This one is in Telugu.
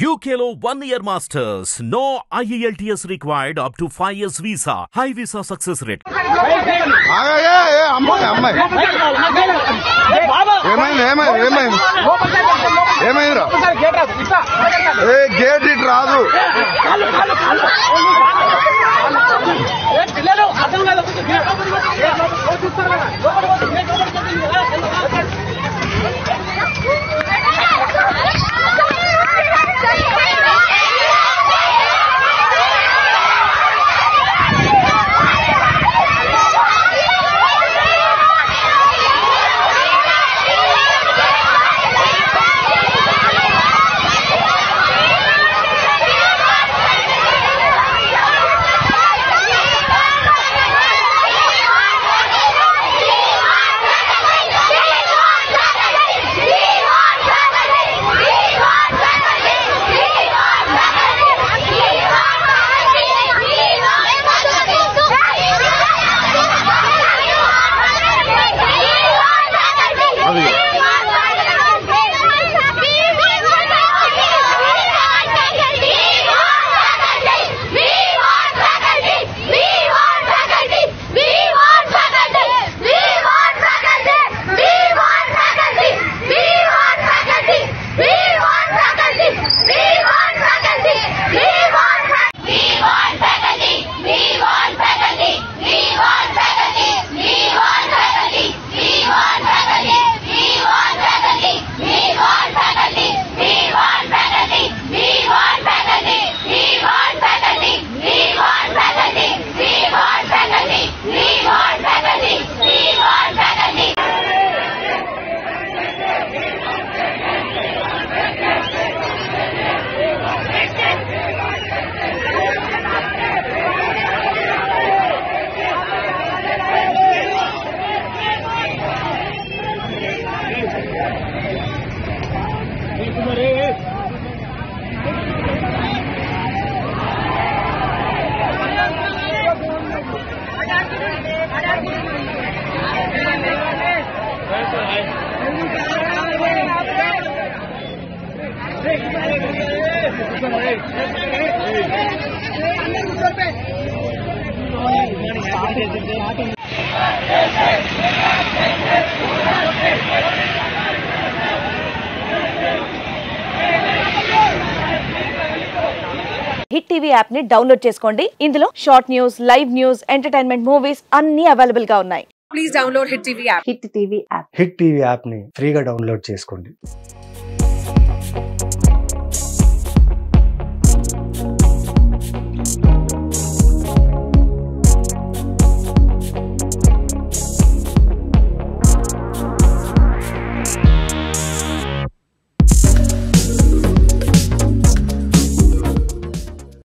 UKLO 1 year masters. No IELTS required up to 5 years visa. High visa success rate. Gate ఇటు రాదు. హిట్ టీవీ యాప్ ని డౌన్లోడ్ చేసుకోండి. ఇందులో short news, live news, entertainment movies అన్ని అవైలబుల్ గా ఉన్నాయి. Please download hit TV app. Hit TV app hit TV app ని ఫ్రీగా డౌన్లోడ్ చేసుకోండి.